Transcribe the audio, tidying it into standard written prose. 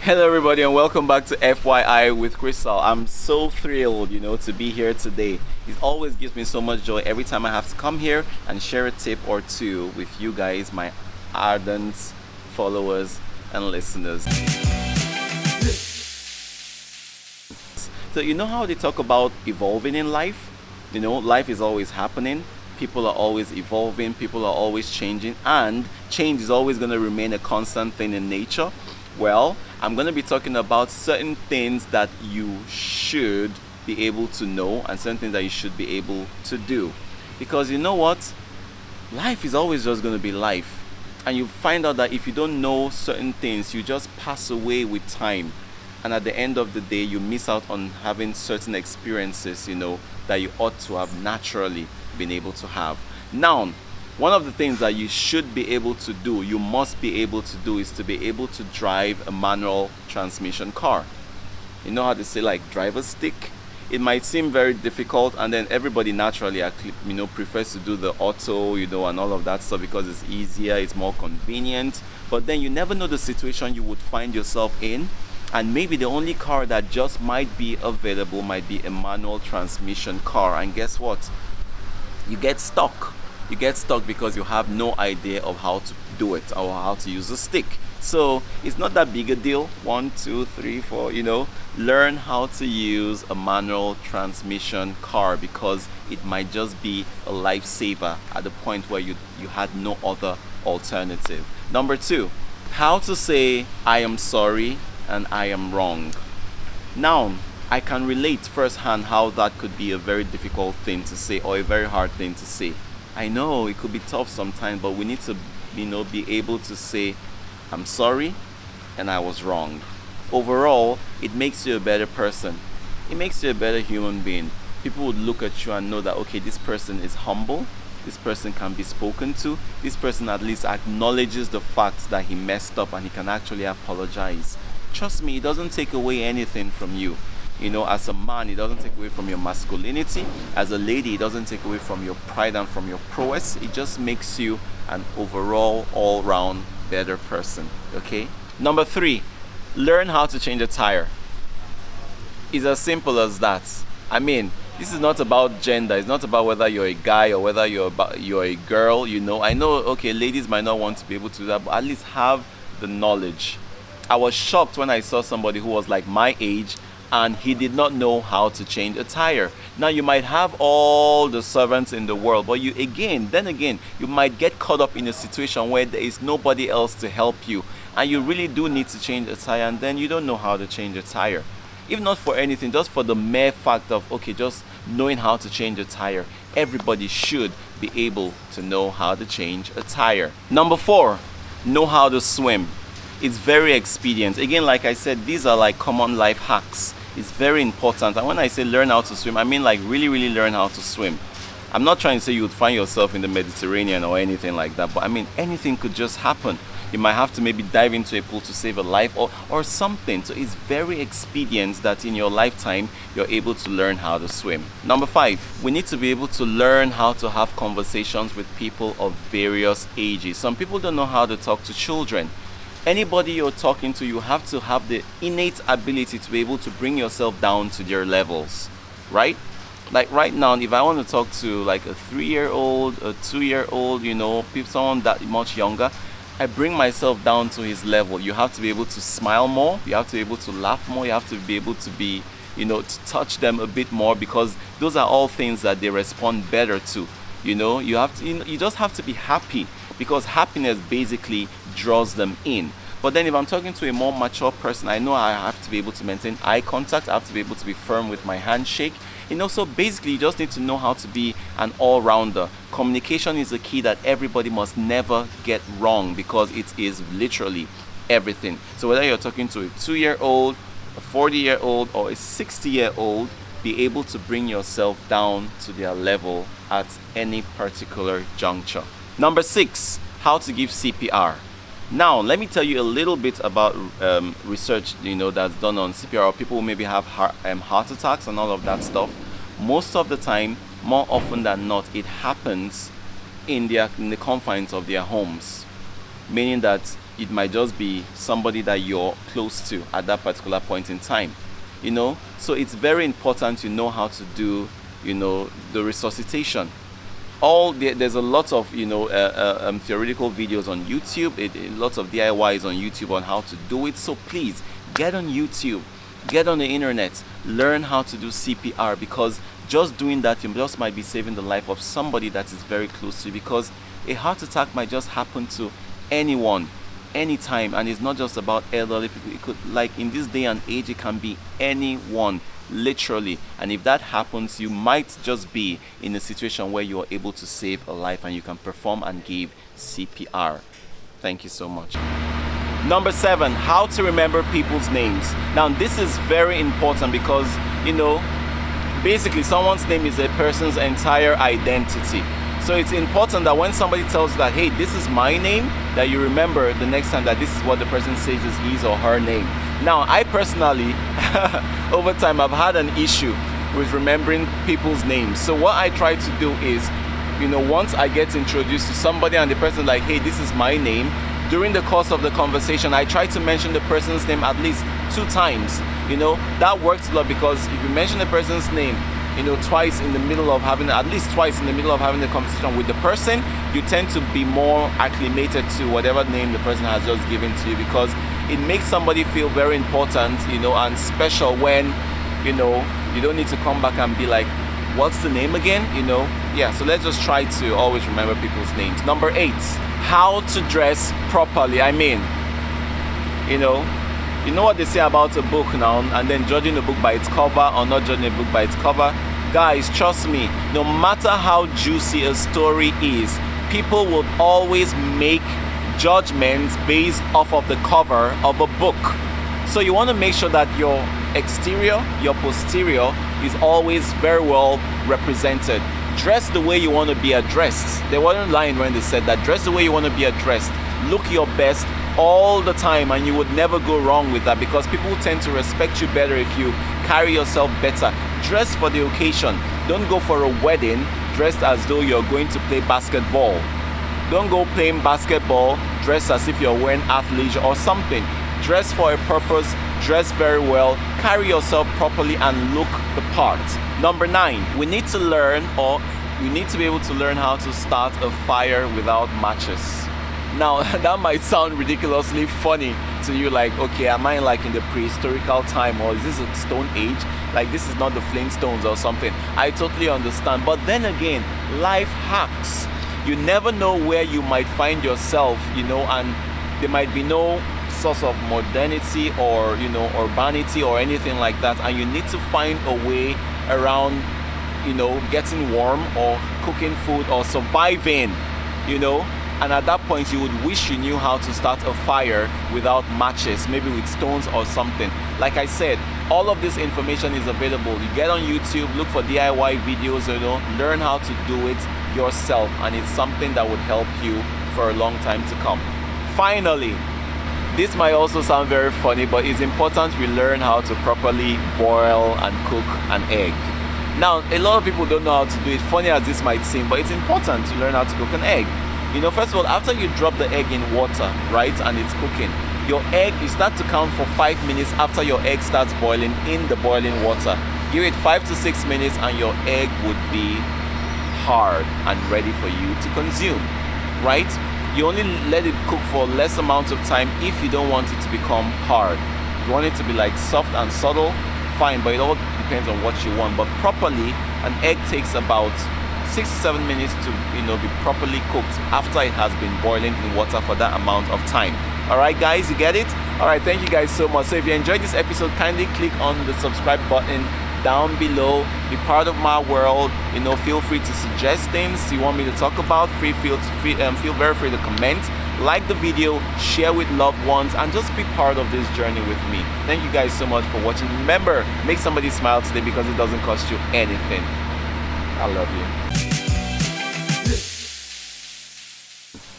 Hello, everybody, and welcome back to FYI with Crystal. I'm so thrilled, to be here today. It always gives me so much joy every time I have to come here and share a tip or two with you guys, my ardent followers and listeners. So, you know how they talk about evolving in life? Life is always happening. People are always evolving, people are always changing, and change is always going to remain a constant thing in nature. Well, I'm going to be talking about certain things that you should be able to know and certain things that you should be able to do. Because you know what? Life is always just going to be life. And you find out that if you don't know certain things, you just pass away with time. And at the end of the day, you miss out on having certain experiences, that you ought to have naturally been able to have. Now, one of the things that you should be able to do, you must be able to do, is to be able to drive a manual transmission car. You know how they say, like, driver's stick? It might seem very difficult, and then everybody naturally, prefers to do the auto, and all of that stuff because it's easier, it's more convenient. But then you never know the situation you would find yourself in, and maybe the only car that just might be available might be a manual transmission car. And guess what? You get stuck because you have no idea of how to do it or how to use a stick. So it's not that big a deal. 1, 2, 3, 4, learn how to use a manual transmission car, because it might just be a lifesaver at the point where you had no other alternative. Number 2, how to say I am sorry and I am wrong. Now, I can relate firsthand how that could be a very difficult thing to say or a very hard thing to say. I know it could be tough sometimes, but we need to, be able to say, I'm sorry and I was wrong. Overall, it makes you a better person. It makes you a better human being. People would look at you and know that, okay, this person is humble. This person can be spoken to. This person at least acknowledges the fact that he messed up and he can actually apologize. Trust me, it doesn't take away anything from you. As a man, it doesn't take away from your masculinity. As a lady, it doesn't take away from your pride and from your prowess. It just makes you an overall, all-round better person. Okay? Number 3, learn how to change a tire. It's as simple as that. This is not about gender. It's not about whether you're a guy or whether you're a girl. I know, okay, ladies might not want to be able to do that, but at least have the knowledge. I was shocked when I saw somebody who was like my age and he did not know how to change a tire. Now, you might have all the servants in the world, but you might get caught up in a situation where there is nobody else to help you, and you really do need to change a tire, and then you don't know how to change a tire. If not for anything, just for the mere fact of, just knowing how to change a tire. Everybody should be able to know how to change a tire. Number 4, know how to swim. It's very expedient. Again, like I said, these are like common life hacks. It's very important. And when I say learn how to swim, I mean like really, really learn how to swim. I'm not trying to say you would find yourself in the Mediterranean or anything like that, but anything could just happen. You might have to maybe dive into a pool to save a life or something. So it's very expedient that in your lifetime, you're able to learn how to swim. Number 5, we need to be able to learn how to have conversations with people of various ages. Some people don't know how to talk to children. Anybody you're talking to, you have to have the innate ability to be able to bring yourself down to their levels, right? Like right now, if I want to talk to like a 3-year-old, a 2-year-old, someone that much younger, I bring myself down to his level. You have to be able to smile more. You have to be able to laugh more. You have to be able to be, to touch them a bit more, because those are all things that they respond better to. You have to, you just have to be happy, because happiness basically draws them in. But then if I'm talking to a more mature person, I know I have to be able to maintain eye contact. I have to be able to be firm with my handshake. So basically you just need to know how to be an all-rounder. Communication is a key that everybody must never get wrong, because it is literally everything. So whether you're talking to a 2-year-old, a 40-year-old, or a 60-year-old, be able to bring yourself down to their level at any particular juncture. Number 6, how to give CPR. Now, let me tell you a little bit about research, that's done on CPR. People who maybe have heart attacks and all of that stuff. Most of the time, more often than not, it happens in the confines of their homes. Meaning that it might just be somebody that you're close to at that particular point in time, so it's very important to know how to do the resuscitation. There's a lot of theoretical videos on YouTube, lots of DIYs on YouTube on how to do it. So please get on YouTube, get on the internet, learn how to do CPR, because just doing that, you just might be saving the life of somebody that is very close to you, because a heart attack might just happen to anyone, anytime, and it's not just about elderly people. It could, like in this day and age, it can be anyone, literally. And if that happens, you might just be in a situation where you are able to save a life and you can perform and give CPR. Thank you so much. Number 7, how to remember people's names. Now this is very important because basically someone's name is a person's entire identity. So it's important that when somebody tells you that, hey, this is my name, that you remember the next time that this is what the person says is his or her name. Now, I personally, over time, I've had an issue with remembering people's names. So what I try to do is, once I get introduced to somebody and the person like, hey, this is my name, during the course of the conversation, I try to mention the person's name at least 2 times. That works a lot, because if you mention the person's name, twice in the middle of having, at least twice in the middle of having the conversation with the person, you tend to be more acclimated to whatever name the person has just given to you, because it makes somebody feel very important, and special when, you don't need to come back and be like, what's the name again? Yeah, so let's just try to always remember people's names. Number 8, how to dress properly. I mean, you know what they say about a book now, and then judging a book by its cover or not judging a book by its cover. Guys, trust me, no matter how juicy a story is, people will always make judgments based off of the cover of a book. So you want to make sure that your exterior, your posterior is always very well represented. Dress the way you want to be addressed. They weren't lying when they said that. Dress the way you want to be addressed. Look your best all the time, and you would never go wrong with that, because people tend to respect you better if you carry yourself better. Dress for the occasion. Don't go for a wedding dressed as though you're going to play basketball. Don't go playing basketball dressed as if you're wearing athleisure or something. Dress for a purpose, dress very well, carry yourself properly, and look the part. Number 9, we need to learn, or we need to be able to learn how to start a fire without matches. Now, that might sound ridiculously funny to you, like, okay, am I like in the prehistorical time, or is this a stone age? Like, this is not the Flintstones or something. I totally understand. But then again, life hacks. You never know where you might find yourself, and there might be no source of modernity or, urbanity or anything like that. And you need to find a way around, getting warm or cooking food or surviving, And at that point, you would wish you knew how to start a fire without matches, maybe with stones or something. Like I said, all of this information is available. You get on YouTube, look for DIY videos, learn how to do it yourself, and it's something that would help you for a long time to come. Finally, this might also sound very funny, but it's important we learn how to properly boil and cook an egg. Now, a lot of people don't know how to do it, funny as this might seem, but it's important to learn how to cook an egg. First of all, after you drop the egg in water, right, and it's cooking, your egg, you start to count for 5 minutes after your egg starts boiling in the boiling water. Give it 5 to 6 minutes and your egg would be hard and ready for you to consume, right? You only let it cook for less amount of time if you don't want it to become hard. If you want it to be like soft and subtle, fine, but it all depends on what you want. But properly, an egg takes about 6 to 7 minutes to be properly cooked after it has been boiling in water for that amount of time. Alright guys, you get it? Alright, thank you guys so much. So if you enjoyed this episode, kindly click on the subscribe button down below. Be part of my world. Feel free to suggest things you want me to talk about. Feel very free to comment, like the video, share with loved ones, and just be part of this journey with me. Thank you guys so much for watching. Remember, make somebody smile today, because it doesn't cost you anything. I love you.